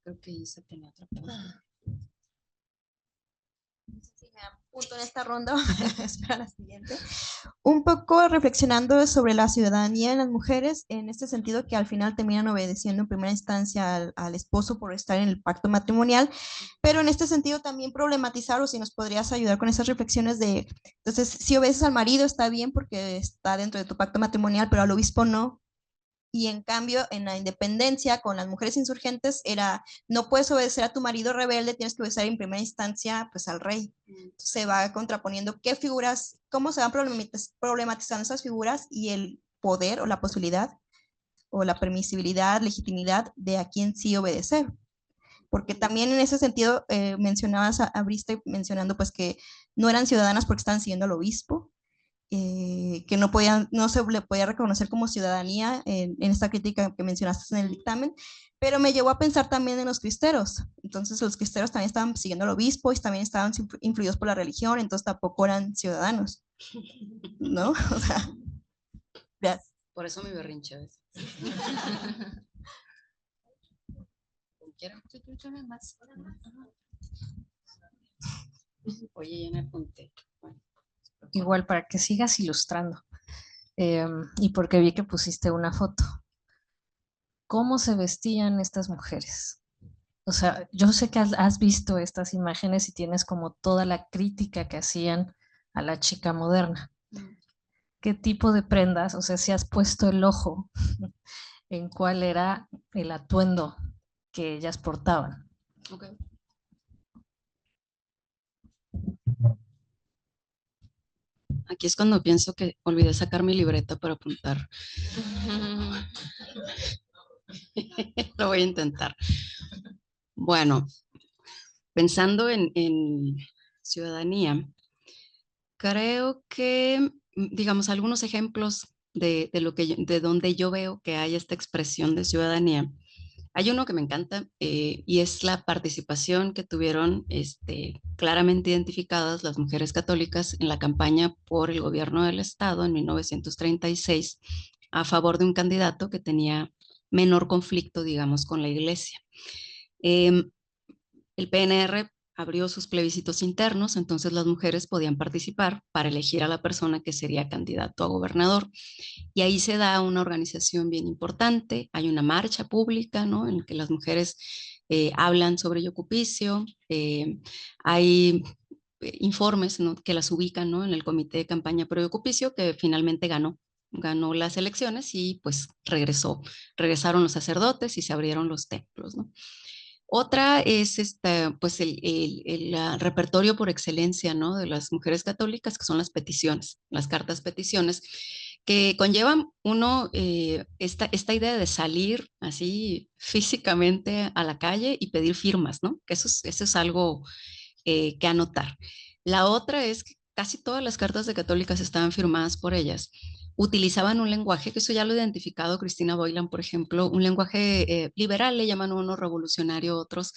Creo que Isa tenía otra pregunta. Si me apunto en esta ronda, espera la siguiente. Un poco reflexionando sobre la ciudadanía en las mujeres, en este sentido que al final terminan obedeciendo en primera instancia al esposo por estar en el pacto matrimonial, pero en este sentido también problematizar, o si nos podrías ayudar con esas reflexiones de, entonces, si obedeces al marido está bien porque está dentro de tu pacto matrimonial, pero al obispo no. Y en cambio, en la independencia, con las mujeres insurgentes, era, no puedes obedecer a tu marido rebelde, tienes que obedecer en primera instancia, pues, al rey. Entonces, se va contraponiendo qué figuras, cómo se van problematizando esas figuras y el poder o la posibilidad o la permisibilidad, legitimidad de a quién sí obedecer. Porque también en ese sentido mencionabas, abriste mencionando pues que no eran ciudadanas porque estaban siguiendo al obispo, que no se le podía reconocer como ciudadanía en esta crítica que mencionaste en el dictamen, pero me llevó a pensar también en los cristeros. Entonces los cristeros también estaban siguiendo al obispo y también estaban influidos por la religión, entonces tampoco eran ciudadanos, ¿no? O sea, gracias. Por eso me berrinche a veces. Oye, ya me apunté. Bueno, Igual para que sigas ilustrando. Y porque vi que pusiste una foto. ¿Cómo se vestían estas mujeres? O sea, yo sé que has visto estas imágenes y tienes como toda la crítica que hacían a la chica moderna. ¿Qué tipo de prendas? O sea, si has puesto el ojo en cuál era el atuendo que ellas portaban. okay. Aquí es cuando pienso que olvidé sacar mi libreta para apuntar. Lo voy a intentar. Bueno, pensando en ciudadanía, creo que, digamos, algunos ejemplos de donde yo veo que hay esta expresión de ciudadanía. Hay uno que me encanta y es la participación que tuvieron claramente identificadas las mujeres católicas en la campaña por el gobierno del Estado en 1936 a favor de un candidato que tenía menor conflicto, digamos, con la iglesia. El PNR abrió sus plebiscitos internos, entonces las mujeres podían participar para elegir a la persona que sería candidato a gobernador. Y ahí se da una organización bien importante, hay una marcha pública, ¿no? En que las mujeres hablan sobre Yocupicio, hay informes, ¿no? Que las ubican, ¿no? En el comité de campaña pro Yocupicio, que finalmente ganó las elecciones y pues regresaron los sacerdotes y se abrieron los templos, ¿no? Otra es pues el repertorio por excelencia, ¿no? De las mujeres católicas, que son las peticiones, las cartas peticiones, que conllevan esta idea de salir así físicamente a la calle y pedir firmas, ¿no? Que eso es algo que anotar. La otra es que casi todas las cartas de católicas estaban firmadas por ellas, utilizaban un lenguaje, que eso ya lo ha identificado Cristina Boylan, por ejemplo, un lenguaje liberal, le llaman unos, revolucionario otros,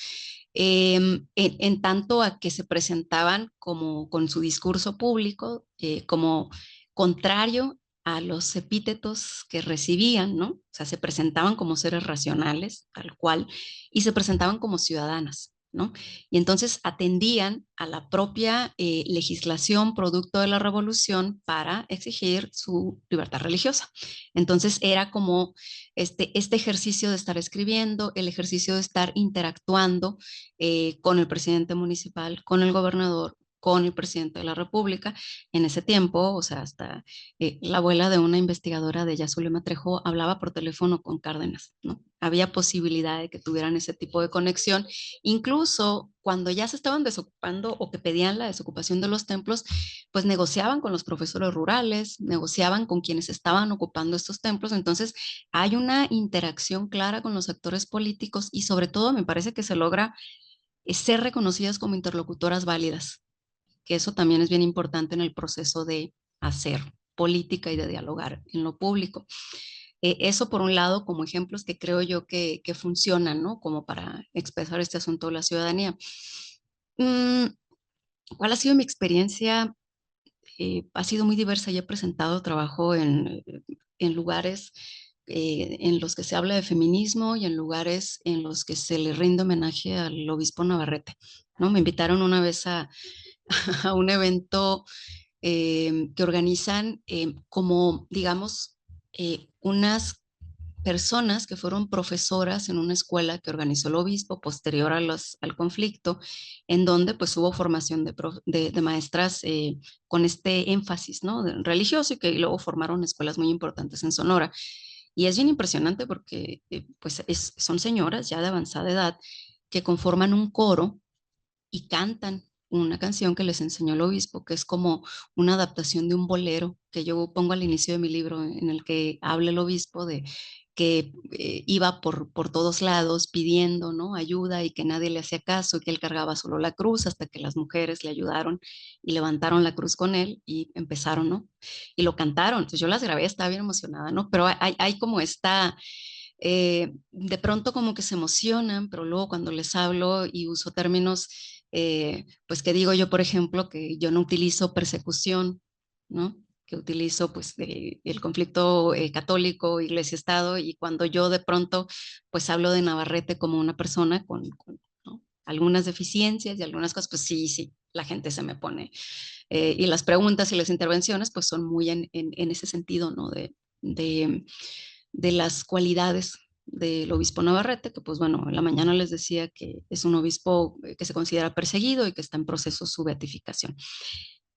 en tanto a que se presentaban como con su discurso público, como contrario a los epítetos que recibían, ¿no? O sea, se presentaban como seres racionales, tal cual, y se presentaban como ciudadanas, ¿no? Y entonces atendían a la propia legislación producto de la revolución para exigir su libertad religiosa. Entonces era como este ejercicio de estar escribiendo, el ejercicio de estar interactuando con el presidente municipal, con el gobernador, con el presidente de la República. En ese tiempo, o sea, hasta la abuela de una investigadora de Zulema Trejo hablaba por teléfono con Cárdenas, ¿no? Había posibilidad de que tuvieran ese tipo de conexión. Incluso cuando ya se estaban desocupando o que pedían la desocupación de los templos, pues negociaban con los profesores rurales, negociaban con quienes estaban ocupando estos templos. Entonces hay una interacción clara con los actores políticos y sobre todo me parece que se logra ser reconocidas como interlocutoras válidas, que eso también es bien importante en el proceso de hacer política y de dialogar en lo público. Eso por un lado como ejemplos que creo yo que funcionan, ¿no? Como para expresar este asunto de la ciudadanía. ¿Cuál ha sido mi experiencia? Ha sido muy diversa y he presentado trabajo en lugares en los que se habla de feminismo y en lugares en los que se le rinde homenaje al obispo Navarrete, ¿no? Me invitaron una vez a un evento que organizan como, digamos, unas personas que fueron profesoras en una escuela que organizó el obispo posterior al conflicto, en donde pues hubo formación de maestras con este énfasis, ¿no? Religioso, y que luego formaron escuelas muy importantes en Sonora. Y es bien impresionante porque pues son señoras ya de avanzada edad que conforman un coro y cantan una canción que les enseñó el obispo, que es como una adaptación de un bolero que yo pongo al inicio de mi libro, en el que habla el obispo de que iba por todos lados pidiendo, ¿no?, ayuda, y que nadie le hacía caso, y que él cargaba solo la cruz hasta que las mujeres le ayudaron y levantaron la cruz con él y empezaron, ¿no? Y lo cantaron. Entonces yo las grabé, estaba bien emocionada, ¿no? Pero hay como esta de pronto como que se emocionan, pero luego cuando les hablo y uso términos, pues que digo yo, por ejemplo, que yo no utilizo persecución, ¿no? Que utilizo pues el conflicto católico, iglesia-estado, y cuando yo de pronto pues hablo de Navarrete como una persona con ¿no?, algunas deficiencias y algunas cosas, pues sí, la gente se me pone. Y las preguntas y las intervenciones pues son muy en ese sentido, ¿no? De las cualidades del obispo Navarrete, que pues bueno, en la mañana les decía que es un obispo que se considera perseguido y que está en proceso su beatificación.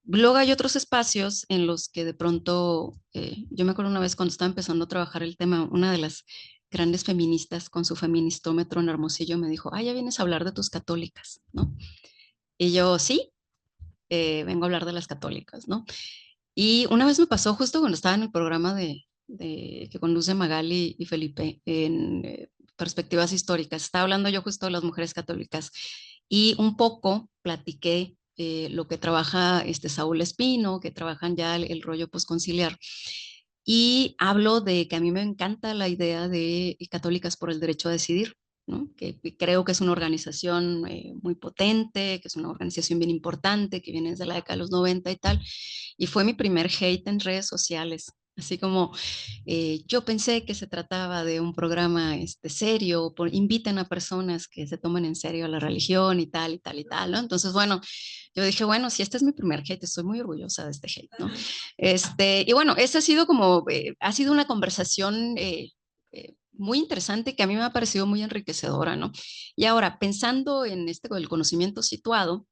Luego hay otros espacios en los que de pronto, yo me acuerdo una vez cuando estaba empezando a trabajar el tema, una de las grandes feministas con su feministómetro en Hermosillo me dijo, ya vienes a hablar de tus católicas, ¿no? Y yo, sí, vengo a hablar de las católicas, ¿no? Y una vez me pasó justo cuando estaba en el programa que conduce Magali y Felipe en Perspectivas Históricas. Estaba hablando yo justo de las mujeres católicas y un poco platiqué lo que trabaja Saúl Espino, que trabajan ya el rollo posconciliar. Y hablo de que a mí me encanta la idea de Católicas por el Derecho a Decidir, ¿no? Que creo que es una organización muy potente, que es una organización bien importante, que viene desde la década de los 90 y tal. Y fue mi primer hate en redes sociales. Así como yo pensé que se trataba de un programa serio, inviten a personas que se tomen en serio la religión y tal, y tal, y tal, ¿no? Entonces, bueno, yo dije, bueno, si este es mi primer hate, estoy muy orgullosa de este hate, ¿no? Y bueno, esa ha sido como, ha sido una conversación muy interesante que a mí me ha parecido muy enriquecedora, ¿no? Y ahora, pensando en el conocimiento situado,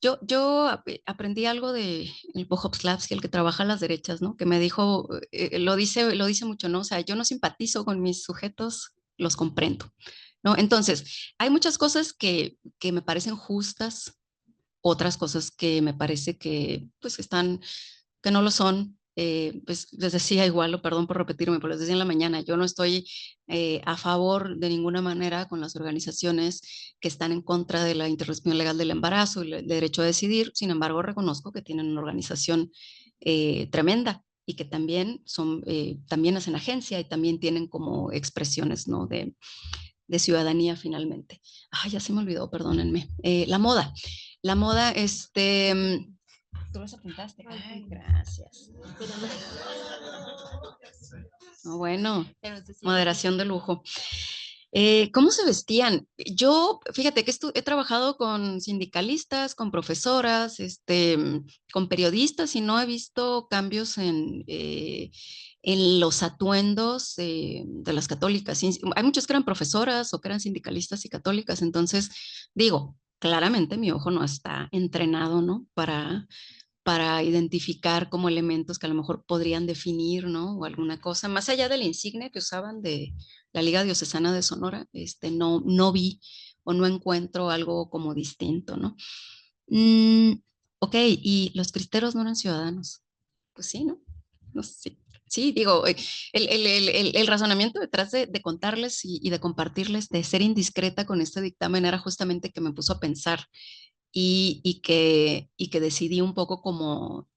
yo aprendí algo de el Bohopslavsky, el que trabaja a las derechas, ¿no? Que me dijo, lo dice mucho, ¿no? O sea, yo no simpatizo con mis sujetos, los comprendo, ¿no? Entonces, hay muchas cosas que me parecen justas, otras cosas que me parece que, pues, que no lo son. Pues les decía igual, o perdón por repetirme, pero les decía en la mañana, yo no estoy a favor de ninguna manera con las organizaciones que están en contra de la interrupción legal del embarazo y el derecho a decidir. Sin embargo, reconozco que tienen una organización tremenda y que también también hacen agencia y también tienen como expresiones, ¿no? de ciudadanía finalmente. Ya se me olvidó, perdónenme. La moda, tú los apuntaste. Ay, gracias. Bueno, moderación de lujo. ¿Cómo se vestían? Yo, fíjate que he trabajado con sindicalistas, con profesoras, con periodistas y no he visto cambios en los atuendos de las católicas. Hay muchas que eran profesoras o que eran sindicalistas y católicas, entonces digo, claramente mi ojo no está entrenado, ¿no? Para identificar como elementos que a lo mejor podrían definir, ¿no? O alguna cosa, más allá de la insignia que usaban de la Liga Diocesana de Sonora, no vi o no encuentro algo como distinto, ¿no? Ok, y los cristeros no eran ciudadanos. Pues sí, ¿no? No sé. Sí, digo, el razonamiento detrás de contarles y de compartirles, de ser indiscreta con este dictamen era justamente que me puso a pensar y que decidí un poco como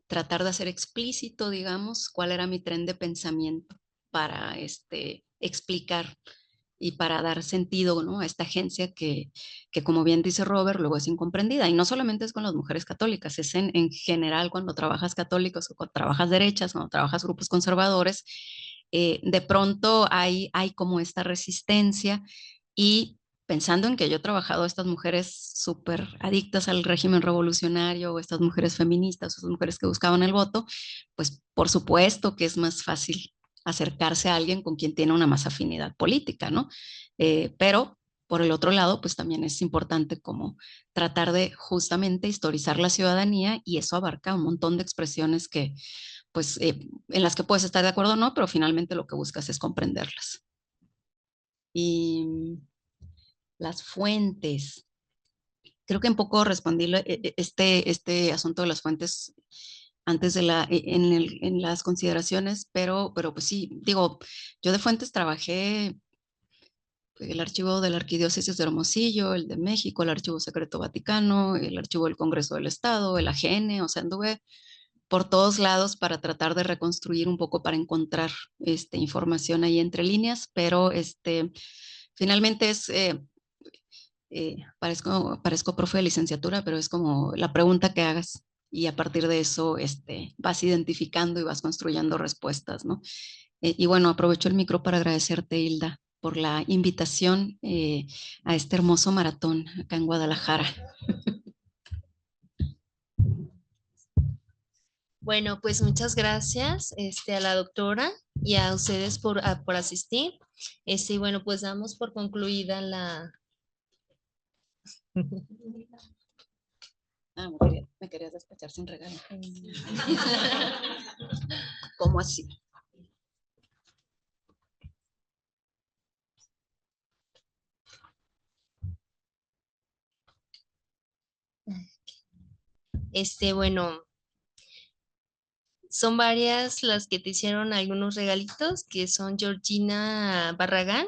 tratar de hacer explícito, digamos, cuál era mi tren de pensamiento para explicar y para dar sentido, ¿no? A esta agencia que, como bien dice Robert, luego es incomprendida. Y no solamente es con las mujeres católicas, es en general cuando trabajas católicos o cuando trabajas derechas, cuando trabajas grupos conservadores, de pronto hay como esta resistencia y pensando en que yo he trabajado a estas mujeres súper adictas al régimen revolucionario, o estas mujeres feministas, o estas mujeres que buscaban el voto, pues por supuesto que es más fácil acercarse a alguien con quien tiene una más afinidad política, ¿no? Pero por el otro lado, pues también es importante como tratar de justamente historizar la ciudadanía y eso abarca un montón de expresiones que, pues, en las que puedes estar de acuerdo o no, pero finalmente lo que buscas es comprenderlas. Y las fuentes. Creo que un poco respondí este asunto de las fuentes antes en las consideraciones, pero pues sí, digo, yo de fuentes trabajé el archivo de la Arquidiócesis de Hermosillo, el de México, el Archivo Secreto Vaticano, el Archivo del Congreso del Estado, el AGN, o sea, anduve por todos lados para tratar de reconstruir un poco, para encontrar información ahí entre líneas, pero finalmente es... parezco profe de licenciatura, pero es como la pregunta que hagas y a partir de eso vas identificando y vas construyendo respuestas, ¿no? Y bueno, aprovecho el micro para agradecerte, Hilda, por la invitación a este hermoso maratón acá en Guadalajara. Bueno, pues muchas gracias a la doctora y a ustedes por asistir. Y bueno, pues damos por concluida la... Me querías despachar sin regalo. ¿Cómo así? Bueno, son varias las que te hicieron algunos regalitos, que son Georgina Barragán,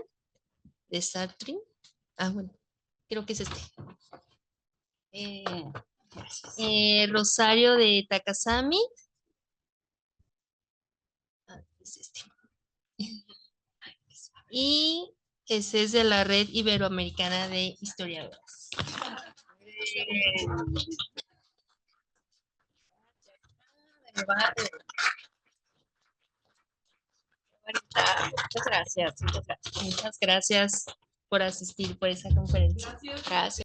de Sartre. Bueno, creo que es Rosario de Takasami. Es Y ese es de la Red Iberoamericana de Historiadoras. Muchas gracias. Muchas gracias por asistir por esa conferencia. Gracias.